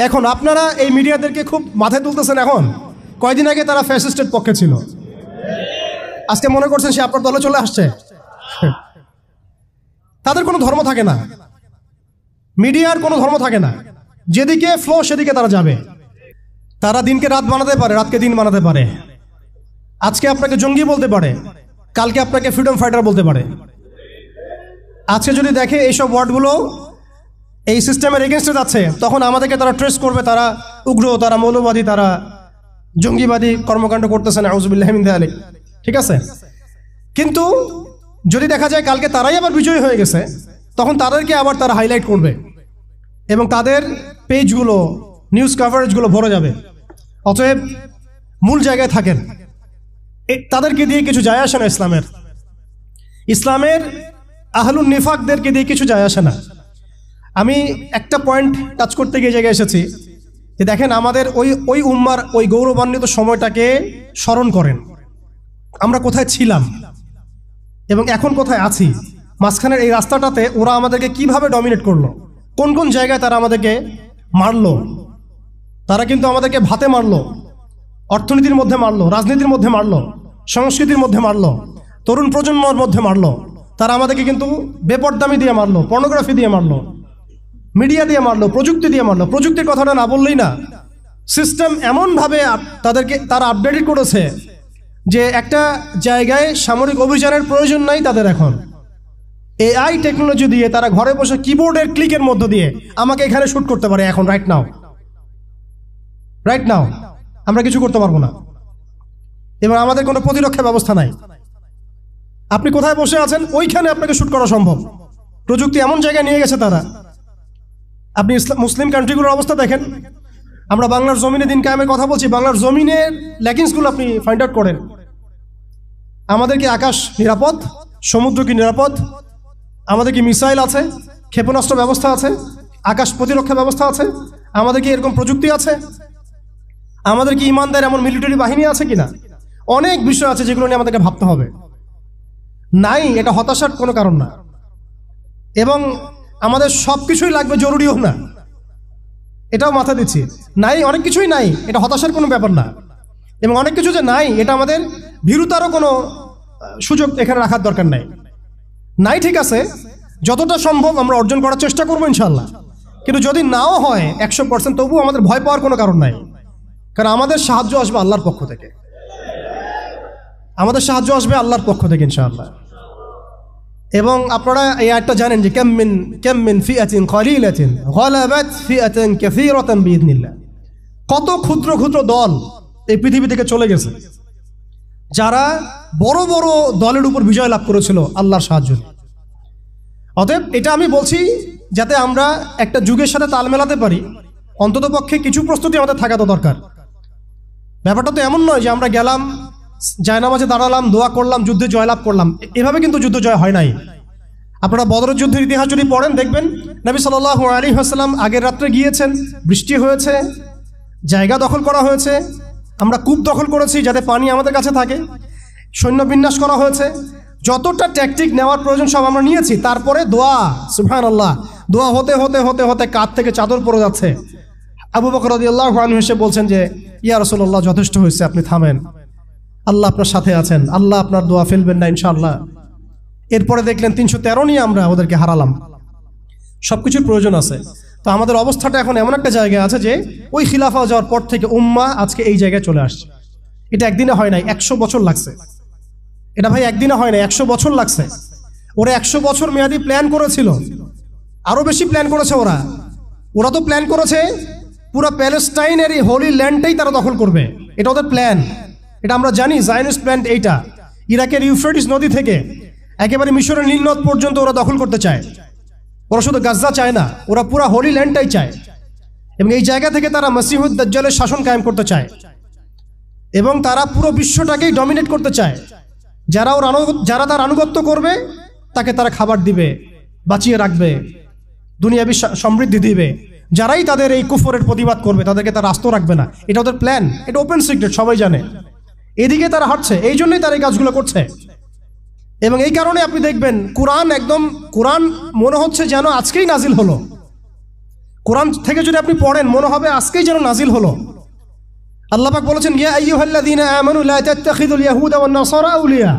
এখন আপনারা এই মিডিয়াদেরকে খুব মাথায় তুলতেছেন। এখন কয়দিন আগে তারা ফ্যাসিস্টের পক্ষে ছিল, আজকে মনে করছেন সে আপনার দলে চলে আসছে। তাদের কোনো ধর্ম থাকে না, মিডিয়ার কোনো ধর্ম থাকে না, যেদিকে ফ্লো সেদিকে তারা যাবে। তারা দিনকে রাত বানাতে পারে, রাতকে দিন বানাতে পারে। আজকে আপনাকে জঙ্গি বলতে পারে, কালকে আপনাকে ফ্রিডম ফাইটার বলতে পারে। আজকে যদি দেখে এইসব ওয়ার্ডগুলো এই সিস্টেমের এগেনস্টে যাচ্ছে, তখন আমাদেরকে তারা ট্রেস করবে, তারা উগ্র, তারা মৌলবাদী, তারা জঙ্গিবাদী কর্মকাণ্ড করতেছে। নাউযুবিল্লাহি মিন যালিক। ঠিক আছে, কিন্তু যদি দেখা যায় কালকে তারাই আবার বিজয়ী হয়ে গেছে, তখন তাদেরকে আবার তারা হাইলাইট করবে এবং তাদের পেজগুলো, নিউজ কভারেজগুলো ভরে যাবে। অতএব মূল জায়গায় থাকেন, তাদেরকে দিয়ে কিছু যায় আসে না। ইসলামের আহলুন নিফাকদেরকে দিয়ে কিছু যায় আসে না। আমি একটা পয়েন্ট টাচ করতে গিয়ে জায়গায় এসেছি যে দেখেন, আমাদের ওই উম্মার ওই গৌরবান্বিত সময়টাকে স্মরণ করেন। আমরা কোথায় ছিলাম এবং এখন কোথায় আছি, মাঝখানের এই রাস্তাটাতে ওরা আমাদেরকে কিভাবে ডমিনেট করলো, কোন কোন জায়গায় তারা আমাদেরকে মারলো। তারা কিন্তু আমাদেরকে ভাতে মারলো, অর্থনীতির মধ্যে মারলো, রাজনীতির মধ্যে মারলো, সংস্কৃতির মধ্যে মারলো, তরুণ প্রজন্মের মধ্যে মারলো। তারা আমাদেরকে কিন্তু বেপরদামি দিয়ে মারলো, পর্নোগ্রাফি দিয়ে মারলো, মিডিয়া দিয়ে মারলো, প্রযুক্তি দিয়ে মারলো। প্রযুক্তির কথাটা না বললেই না, সিস্টেম এমনভাবে তারা আপডেটেড করেছে যে একটা জায়গায় সামরিক অভিযানের প্রয়োজন নাই তাদের। এখন এআই টেকনোলজি দিয়ে তারা ঘরে বসে কিবোর্ডের ক্লিকের মধ্য দিয়ে আমাকে এখানে শুট করতে পারে। এখন রাইট নাও আমরা কিছু করতে পারবো না। এবার আমাদের কোনো প্রতিরক্ষা ব্যবস্থা নাই। আপনি কোথায় বসে আছেন ওইখানে আপনাকে শুট করা সম্ভব। প্রযুক্তি এমন জায়গায় নিয়ে গেছে তারা। আপনি মুসলিম কান্ট্রিগুলোর অবস্থা দেখেন। আমরা বাংলার জমিনে দিন কায়েমের কথা বলছি, বাংলার জমিনের ল্যাকিংসগুলো আপনি ফাইন্ড আউট করেন। আমাদের কি আকাশ নিরাপদ? সমুদ্র কি নিরাপদ? আমাদের কি মিসাইল আছে, ক্ষেপণাস্ত্র ব্যবস্থা আছে, আকাশ প্রতিরক্ষা ব্যবস্থা আছে? আমাদের কি এরকম প্রযুক্তি আছে? আমাদের কি ইমানদার এমন মিলিটারি বাহিনী আছে কিনা? অনেক বিষয় আছে যেগুলো নিয়ে আমাদেরকে ভাবতে হবে। নাই, এটা হতাশার কোনো কারণ না। এবং আমাদের সব কিছুই লাগবে, জরুরিও না, এটাও মাথা দিচ্ছি। নাই, অনেক কিছুই নাই, এটা হতাশার কোনো ব্যাপার না। এবং অনেক কিছু যে নাই, এটা আমাদের ভীরুতারও কোনো সুযোগ এখানে রাখার দরকার নাই। ঠিক আছে, যতটা সম্ভব আমরা অর্জন করার চেষ্টা করবো ইনশাল্লাহ। কিন্তু যদি নাও হয় 100%, তবুও আমাদের ভয় পাওয়ার কোনো কারণ নাই। কারণ আমাদের সাহায্য আসবে আল্লাহর পক্ষ থেকে, আমাদের সাহায্য আসবে আল্লাহর পক্ষ থেকে ইনশাআল্লাহ। এবং আপনারা এই আয়াতটা জানেন যে কাম মিন ফিআতিন কলিলাতিন গালাবাত ফিআতান কাসীরাতান বিইذনিল্লাহ। কত ক্ষুদ্র ক্ষুদ্র দল এই পৃথিবী থেকে চলে গেছে, যারা বড় বড় দলের উপর বিজয় লাভ করেছিল আল্লাহর সাহায্য। অতএব এটা আমি বলছি যাতে আমরা একটা যুগের সাথে তাল মেলাতে পারি, অন্ততপক্ষে কিছু প্রস্তুতি আমাদের থাকা তো দরকার। ব্যাপারটা তো এমন নয় যে আমরা গেলাম, জায়নামাজে দাঁড়ালাম, দোয়া করলাম, যুদ্ধে জয়লাভ করলাম। এভাবে কিন্তু যুদ্ধ জয় হয় নাই। আপনারা বদরের যুদ্ধের ইতিহাস যদি পড়েন দেখবেন, নবী সাল্লাল্লাহু আলাইহি ওয়াসাল্লাম আগের রাত্রে গিয়েছেন, বৃষ্টি হয়েছে, জায়গা দখল করা হয়েছে, আমরা কূপ দখল করেছি যাতে পানি আমাদের কাছে থাকে, সৈন্য বিন্যাস করা হয়েছে, যতটা ট্যাকটিক নেওয়ার প্রয়োজন সব আমরা নিয়েছি। তারপরে দোয়া, সুবহানাল্লাহ, দোয়া হতে হতে হতে হতে কাঁধ থেকে চাদর পড়ে যাচ্ছে। আবু বকর রাদিয়াল্লাহু আনহু এসে বলছেন যে ইয়া রাসূলুল্লাহ, যথেষ্ট হয়েছে, আপনি থামেন, আল্লাহ আপনার সাথে আছেন, আল্লাহ আপনার দোয়া ফেলবেন না ইনশাআল্লাহ। এরপরে দেখলেন 313 নিয়ে আমরা ওদেরকে হারালাম। সবকিছুর প্রয়োজন আছে। তো আমাদের অবস্থাটা এখন এমন একটা জায়গায় আছে যে ওই খিলাফা যাওয়ার পর থেকে উম্মাহ আজকে এই জায়গায় চলে আসছে। এটা একদিনে হয় নাই, 100 বছর লাগছে। এটা ভাই একদিনে হয় নাই, 100 বছর লাগছে। ওরা 100 বছর মেয়াদি প্ল্যান করেছিল, আরো বেশি প্ল্যান করেছে ওরা তো প্ল্যান করেছে পুরো প্যালেস্টাইনের এই হোলি ল্যান্ডটাই তারা দখল করবে। এটা ওদের প্ল্যান, এটা আমরা জানি। জায়নিস্ট প্ল্যান এইটা, ইরাকের ইউফ্রেটিস নদী থেকে একেবারে মিশরের নীল নদ পর্যন্ত ওরা দখল করতে চায়। ওরা শুধু গাজা চায় না, ওরা পুরো হোলি ল্যান্ডটাই চায়। এবং এই জায়গা থেকে তারা মসিহুদ দাজ্জালের শাসন কায়েম করতে চায় এবং তারা পুরো বিশ্বটাকেই ডমিনেট করতে চায়। যারা তার আনুগত্য করবে তাকে তারা খাবার দিবে, বাঁচিয়ে রাখবে, দুনিয়াবি সমৃদ্ধি দিবে। যারাই তাদের এই কুফরের প্রতিবাদ করবে তাদেরকে তারা আস্ত রাখবে না। এটা ওদের প্ল্যান, এটা ওপেন সিক্রেট, সবাই জানে। এদিকে তারা হাঁটছে, এই জন্যই তারা এই কাজগুলো করছে। এবং এই কারণে আপনি দেখবেন কোরআন মনে হচ্ছে যেন আজকেই নাজিল হলো। কোরআন থেকে যদি আপনি পড়েন মনে হবে আজকেই যেন নাজিল হলো। আল্লাহ পাক বলেছেন, ইয়া আইয়ুহাল্লাযীনা আমানু লা তাত্তাখিযুল ইয়াহুদা ওয়ান নাসারা আউলিয়া,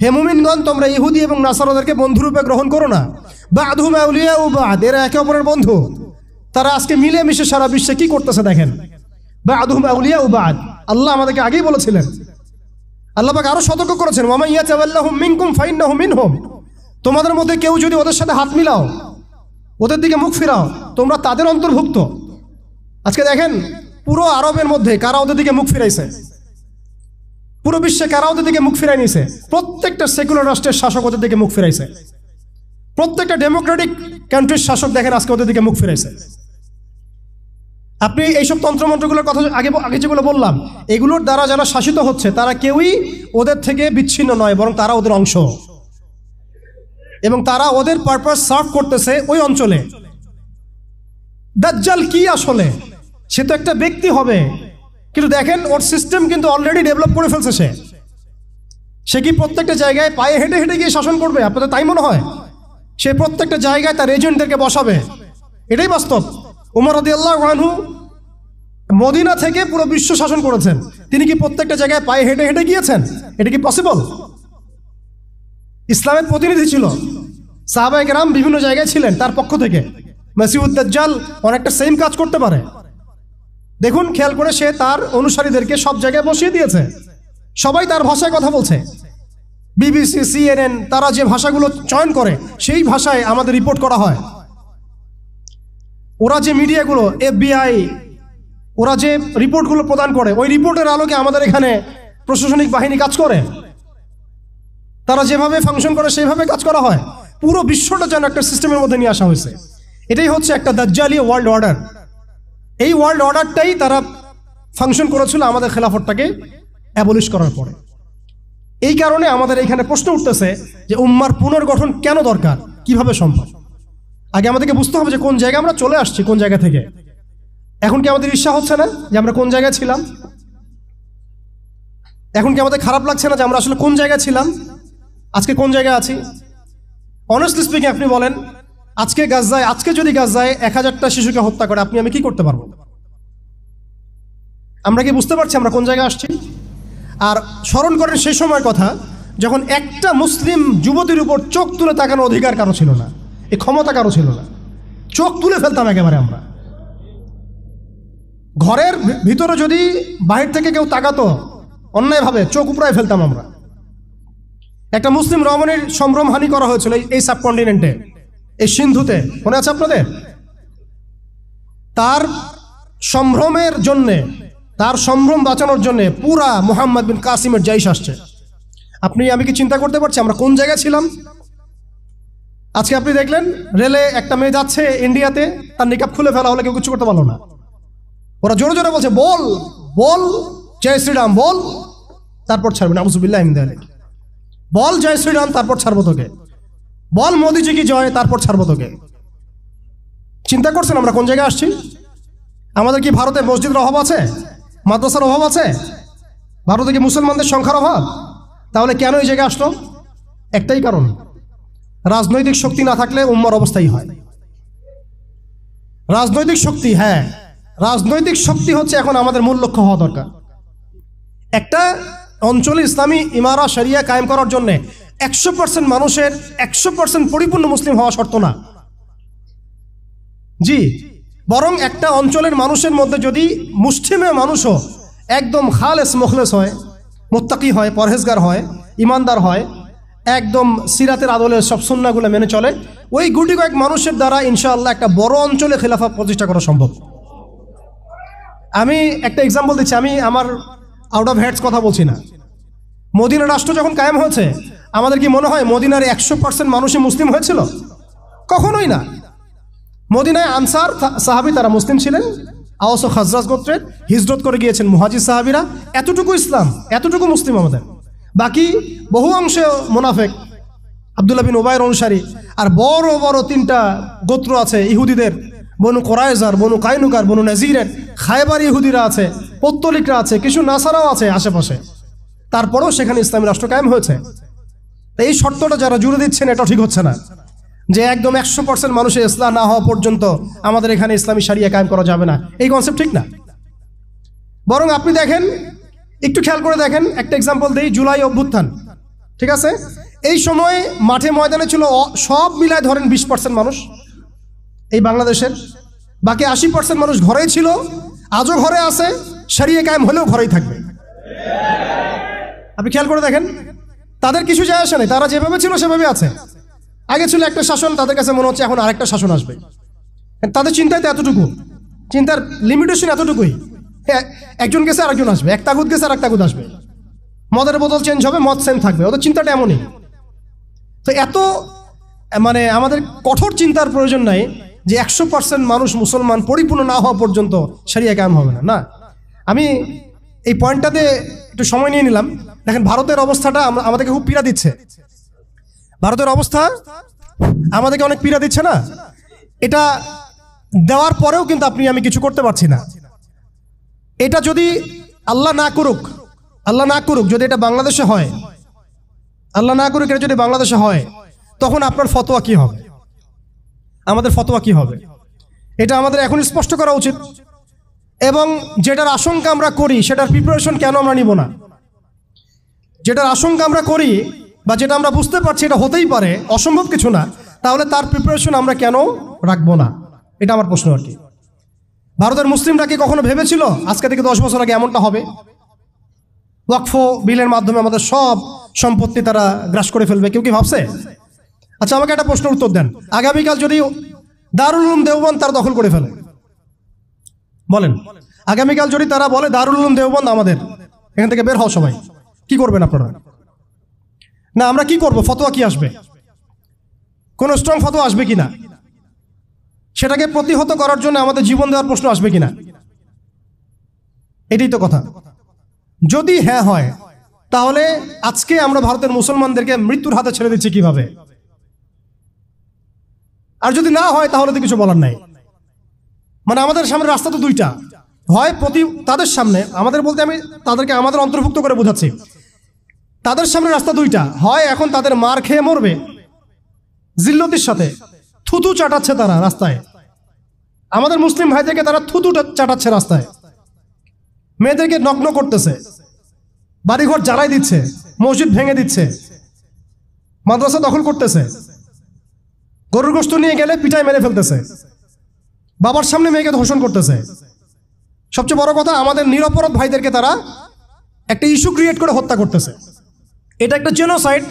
হে মুমিনগণ তোমরা ইহুদি এবং নাসারাদেরকে বন্ধুরূপে গ্রহণ করো না। বা'দুহুম আউলিয়াউ বা'দ, এরা একে অপরের বন্ধু। তারা আজকে মিলে মিশে সারা বিশ্বে কি করতেছে দেখেন। বা'দুহুম আউলিয়াউ বা'দ, আল্লাহ আমাদেরকে আগেই বলেছিলেন। আল্লাহ পাক আরো সতর্ক করেছেন, ওয়া মান ইয়াতাওয়াল্লাহুম মিনকুম ফাইন্নাহু মিনহুম, তোমাদের মধ্যে কেউ যদি ওদের সাথে হাত মিলাও, ওদের দিকে মুখ ফিরাও, তোমরা তাদের অন্তর্ভুক্ত। আজকে দেখেন পুরো আরবের মধ্যে কারা ওদের দিকে মুখ ফিরাইছে, পুরো বিশ্বে কারা ওদের দিকে মুখ ফিরাই নিয়েছে। প্রত্যেকটা সেকুলার রাষ্ট্রের শাসক ওদের দিকে মুখ ফিরাইছে, প্রত্যেকটা ডেমোক্রেটিক কান্ট্রির শাসক দেখেন আজকে ওদের দিকে মুখ ফিরাইছে। আপনি এইসব তন্ত্রমন্ত্রগুলোর কথা আগে যেগুলো বললাম, এগুলোর দ্বারা যারা শাসিত হচ্ছে তারা কেউই ওদের থেকে বিচ্ছিন্ন নয়, বরং তারা ওদের অংশ, এবং তারা ওদের পারপাস সার্ভ করতেছে ওই অঞ্চলে। দাজ্জাল কি আসলে? সে তো একটা ব্যক্তি হবে, কিন্তু দেখেন ওর সিস্টেম কিন্তু অলরেডি ডেভেলপ করে ফেলছে। সে কি প্রত্যেকটা জায়গায় পায়ে হেঁটে হেঁটে গিয়ে শাসন করবে? আপনাদের তাই মনে হয়? সে প্রত্যেকটা জায়গায় তার এজেন্টদেরকে বসাবে, এটাই বাস্তব। উমর রাদিয়াল্লাহু আনহু মদিনা থেকে পুরো বিশ্ব শাসন করেছেন, তিনি কি প্রত্যেকটা জায়গায় পায়ে হেঁটে হেঁটে গিয়েছেন? এটা কি পসিবল? ইসলামের প্রতিনিধি ছিল, সাহাবায়ে কেরাম বিভিন্ন জায়গায় ছিলেন তার পক্ষ থেকে। মাসিহুদ দাজ্জাল অনেকটা সেম কাজ করতে পারে। দেখুন খেয়াল করে, সে তার অনুসারীদেরকে সব জায়গায় বসিয়ে দিয়েছে, সবাই তার ভাষায় কথা বলছে। বিবিসি, CNN তারা যে ভাষাগুলো চয়ন করে সেই ভাষায় আমাদের রিপোর্ট করা হয়। ওরা যে মিডিয়াগুলো, FBI, ওরা যে রিপোর্টগুলো প্রদান করে, ওই রিপোর্টের আলোকে আমাদের এখানে প্রশাসনিক বাহিনী কাজ করে। তারা যেভাবে ফাংশন করে সেইভাবে কাজ করা হয়। পুরো বিশ্বটা যেন একটা সিস্টেমের মধ্যে নিয়ে আসা হয়েছে। এটাই হচ্ছে একটা দাজ্জালি ওয়ার্ল্ড অর্ডার। এই ওয়ার্ল্ড অর্ডারটাই তারা ফাংশন করেছিল আমাদের খেলাফতটাকে অ্যাবলিশ করার পরে। এই কারণে আমাদের এইখানে প্রশ্ন উঠতেছে যে উম্মার পুনর্গঠন কেন দরকার, কিভাবে সম্ভব? আগে আমাদেরকে বুঝতে হবে যে কোন জায়গায় আমরা চলে আসছি, কোন জায়গা থেকে। এখন কি আমাদের ঈর্ষা হচ্ছে না যে আমরা কোন জায়গায় ছিলাম? এখন কি আমাদের খারাপ লাগছে না যে আমরা আসলে কোন জায়গায় ছিলাম, আজকে কোন জায়গায় আছি? অনেস্টলি স্পিকিং আপনি বলেন, আজকে যদি গাজায় 1000টা শিশুকে হত্যা করে আমি কি করতে পারবো? আমরা কি বুঝতে পারছি আমরা কোন জায়গায় আসছি? আর স্মরণ করেন সেই সময়ের কথা যখন একটা মুসলিম যুবতীর উপর চোখ তুলে তাকানোর অধিকার কারো ছিল না, এই ক্ষমতা কারো ছিল না। চোখ তুলে ফেলতাম একেবারে আমরা। ঘরের ভিতরে যদি বাহির থেকে কেউ তাকাতো অন্যায়ভাবে, চোখ উপড়ায় ফেলতাম আমরা। একটা মুসলিম রমণীর সম্ভ্রমহানি করা হয়েছিল এই সাবকন্টিনেন্টে, এই সিন্ধুতে, মনে আছে আপনাদের? তার সম্ভ্রমের জন্যে, তার সম্ভ্রম বাঁচানোর জন্যে পুরা মুহাম্মদ বিন কাসিমের জাইশ আসছে। আমি কি চিন্তা করতে পারছি আমরা কোন জায়গায় ছিলাম? আজকে আপনি দেখলেন রেলে একটা মেয়ে যাচ্ছে ইন্ডিয়াতে, তার নিকাব খুলে ফেলা হলে কেউ কিছু করতে পারলো না। ওরা জোরে জোরে বলছে, বল বল জয় শ্রীরাম, বল, তারপর ছাড়বেন। আউযুবিল্লাহি মিন যালিক। বল জয় শ্রীরাম, তারপর ছাড়বো তোকে। বল মোদিজি কি জয়, তারপর ছাড়বো তোকে। চিন্তা করছেন আমরা কোন জায়গায় আসছি? আমাদের কি ভারতে মসজিদের অভাব আছে, মাদ্রাসার অভাব আছে? ভারতে কি মুসলমানদের সংখ্যার অভাব? তাহলে কেন এই জায়গায় আসলো? একটাই কারণ, রাজনৈতিক শক্তি না থাকলে উম্মার অবস্থাই হয়। রাজনৈতিক শক্তি, হ্যাঁ রাজনৈতিক শক্তি হচ্ছে এখন আমাদের মূল লক্ষ্য হওয়া দরকার। একটা অঞ্চলে ইসলামী ইমারা শরিয়া কায়েম করার জন্য 100% মানুষের 100% পরিপূর্ণ মুসলিম হওয়া শর্ত না, জি, বরং একটা অঞ্চলের মানুষের মধ্যে যদি মুসলিমের মানুষও একদম খালেস মুখলেস হয়, মুত্তাকি হয়, পরহেজগার হয়, ইমানদার হয়, একদম সিরাতের আদলে সব সুন্নাহগুলো মেনে চলে, ওই গুটি কয়েক মানুষের দ্বারা ইনশাআল্লাহ একটা বড় অঞ্চলে খেলাফত প্রতিষ্ঠা করা সম্ভব। আমি একটা এক্সাম্পল দিচ্ছি, আমি আমার আউট অফ হেডস কথা বলছি না। মদিনা রাষ্ট্র যখন কায়েম হয়েছে, আমাদের কি মনে হয় মদিনার 100% মানুষই মুসলিম হয়েছিল? কখনোই না। মদিনায় আনসার সাহাবী তারা মুসলিম ছিলেন, আওস ও খাজরাজ গোত্রের, হিজরত করে গিয়েছেন মুহাজির সাহাবীরা, এতটুকু ইসলাম, এতটুকু মুসলিম আমাদের। বাকি বহু অংশে মুনাফেক, আব্দুল্লাহ বিন উবাইর অনুসারী, আর বড় বড় 3টা গোত্র আছে ইহুদিদের, বনু কোরাইজার, বনু কাইনুকার, বনু নাজিরের, খায়বার ইহুদিরা আছে, পত্তলিকরা আছে, কিছু নাসারাও আছে আশেপাশে। তারপরেও সেখানে ইসলামী রাষ্ট্র কায়েম হয়েছে। এই শর্তটা যারা জুড়ে দিচ্ছেন এটা ঠিক হচ্ছে না। যে একদম 100% মানুষের ইসলাম না হওয়া পর্যন্ত আমাদের এখানে ইসলামী শরিয়া কায়েম করা যাবে না, এই কনসেপ্ট ঠিক না। বরং আপনি দেখেন, একটু খেয়াল করে দেখেন, একটা এক্সাম্পল দিই, জুলাই অভ্যুত্থান, ঠিক আছে, এই সময় মাঠে ময়দানে ছিল সব মিলায় ধরেন 20% মানুষ এই বাংলাদেশের, বাকি 80% মানুষ ঘরেই ছিল, আজও ঘরে আছে, শরিয়া কায়েম হলেও ঘরেই থাকবে। আপনি খেয়াল করে দেখেন, তাদের কিছু যায় আসে নাই, তারা যেভাবে ছিল সেভাবে আছে। আগে ছিল একটা শাসন, তাদের কাছে মনে হচ্ছে এখন আরেকটা শাসন আসবে। তাদের চিন্তায় তো এতটুকু, চিন্তার লিমিটেশন এতটুকুই, একজন গেছে আরেকজন আসবে, এক তাগুত গেছে আর এক তাগুত আসবে, মদের বোতল চেঞ্জ হবে, মদ সেম থাকবে, ওদের চিন্তাটা এমনই। তো এত মানে আমাদের কঠোর চিন্তার প্রয়োজন নাই যে 100% মানুষ মুসলমান পরিপূর্ণ না হওয়া পর্যন্ত শরিয়া কায়েম হবে না। না, আমি এই পয়েন্টটাতে একটু সময় নিয়ে নিলাম। দেখেন ভারতের অবস্থাটা আমাদেরকে খুব পীড়া দিচ্ছে। ভারতের অবস্থা আমাদেরকে অনেক পীড়া দিচ্ছে না? এটা দেওয়ার পরেও কিন্তু আমি কিছু করতে পারছি না। এটা যদি আল্লাহ না করুক যদি এটা বাংলাদেশে হয়, আল্লাহ না করুক এটা যদি বাংলাদেশে হয়, তখন আপনার ফতোয়া কি হবে, আমাদের ফতোয়া কি হবে, এটা আমাদের এখন স্পষ্ট করা উচিত। এবং যেটার আশঙ্কা আমরা করি সেটার প্রিপারেশন কেন আমরা নিব না? যেটার আশঙ্কা আমরা করি বা যেটা আমরা বুঝতে পারছি এটা হতেই পারে, অসম্ভব কিছু না, তাহলে তার প্রিপারেশন আমরা কেন রাখবো না? এটা আমার প্রশ্ন আর কি। ভারতের মুসলিমরা কি কখনো ভেবেছিল আজকে থেকে 10 বছর আগে এমনটা হবে? ওয়াকফ বিলের মাধ্যমে আমাদের সব সম্পত্তি তারা গ্রাস করে ফেলবে, কেউ কি ভাবছে? আচ্ছা, আমাকে একটা প্রশ্নের উত্তর দেন। আগামীকাল যদি দারুল উলুম দেওবন্দ তারা দখল করে ফেলে, বলেন, আগামীকাল যদি তারা বলে দারুল উলুম দেওবন্দ আমাদের, এখান থেকে বের হও সবাই, কি করবেন আপনারা? না, আমরা কি করব? ফতোয়া কি আসবে? কোন স্ট্রং ফতোয়া আসবে কিনা? সেটাকে প্রতিহত করার জন্য আমাদের জীবন দেওয়ার প্রশ্ন আসবে কিনা? এটাই তো কথা। যদি হ্যাঁ হয়, তাহলে আজকে আমরা ভারতের মুসলমানদেরকে মৃত্যুর হাতে ছেড়ে দিচ্ছি কিভাবে? আর যদি না হয় তাহলে তো কিছু বলার নাই। মানে আমাদের সামনে রাস্তা তো দুইটা, হয় তাদের সামনে, আমাদের বলতে আমি তাদেরকে আমাদের অন্তর্ভুক্ত করে বোঝাচ্ছি, তাদের সামনে রাস্তা দুইটা, হয় এখন তাদের মার খেয়ে মরবে জিল্লতির সাথে, থুতু চাটাচ্ছে তারা রাস্তায়, আমাদের মুসলিম ভাইদেরকে তারা থুতু চাটাচ্ছে রাস্তায়, মেয়েদেরকে নগ্ন করতেছে, বাড়িঘর জ্বালাই দিচ্ছে, মসজিদ ভেঙে দিচ্ছে, মাদ্রাসা দখল করতেছে, গরুর গোশত নিয়ে গেলে পিটায় মেরে ফেলতেছে, বাবার সামনে মেয়েকে ধর্ষণ করতেছে। সবচেয়ে বড় কথা, আমাদের নিরপরাধ ভাইদেরকে তারা একটা ইস্যু ক্রিয়েট করে হত্যা করতেছে। এটা একটা জেনোসাইড,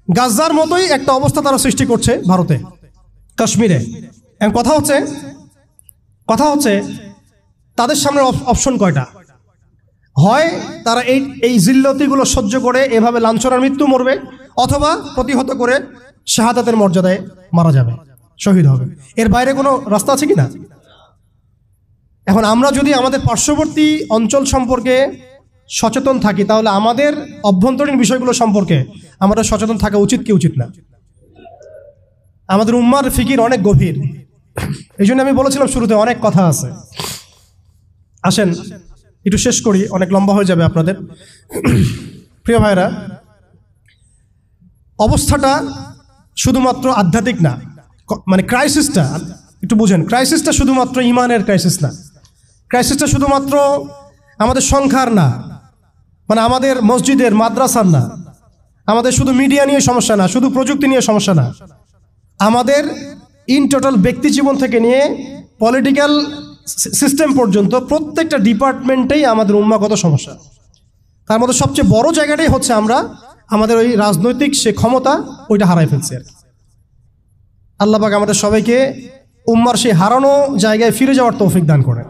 গাজার মতোই একটা অবস্থা তারা সৃষ্টি করছে ভারতে, কাশ্মীরে। এখন কথা হচ্ছে তাদের সামনে অপশন কয়টা? হয় তারা এই জিল্লতিগুলো সহ্য করে এভাবে লাঞ্ছনার মৃত্যু মরবে, অথবা প্রতিহত করে শাহাদাতের মর্যাদায় মারা যাবে, শহীদ হবে। এর বাইরে কোনো রাস্তা আছে কিনা? এখন আমরা যদি আমাদের পার্শ্ববর্তী অঞ্চল সম্পর্কে সচেতন থাকি, তাহলে আমাদের অভ্যন্তরীণ বিষয়গুলো সম্পর্কে আমাদের সচেতন থাকা উচিত কি উচিত না? আমাদের উম্মার ফিকির অনেক গভীর, এই জন্য আমি বলেছিলাম শুরুতে অনেক কথা আছে। আসেন একটু শেষ করি, অনেক লম্বা হয়ে যাবে আপনাদের। প্রিয় ভাইরা, অবস্থাটা শুধুমাত্র আধ্যাত্মিক না, মানে ক্রাইসিসটা একটু বুঝেন, ক্রাইসিসটা শুধুমাত্র ইমানের ক্রাইসিস না, ক্রাইসিসটা শুধুমাত্র আমাদের সংখ্যার না, মানে আমাদের মসজিদের মাদ্রাসার না, আমাদের শুধু মিডিয়া নিয়ে সমস্যা না, শুধু প্রযুক্তি নিয়ে সমস্যা না, আমাদের ইন টোটাল ব্যক্তি জীবন থেকে নিয়ে পলিটিক্যাল সিস্টেম পর্যন্ত প্রত্যেকটা ডিপার্টমেন্টেই আমাদের উম্মাগত সমস্যা। তার মধ্যে সবচেয়ে বড় জায়গাটাই হচ্ছে আমরা আমাদের ওই রাজনৈতিক সে ক্ষমতা ওইটা হারাই ফেলছি আর কি। আল্লাহ পাক আমাদের সবাইকে উম্মার সেই হারানো জায়গায় ফিরে যাওয়ার তৌফিক দান করেন।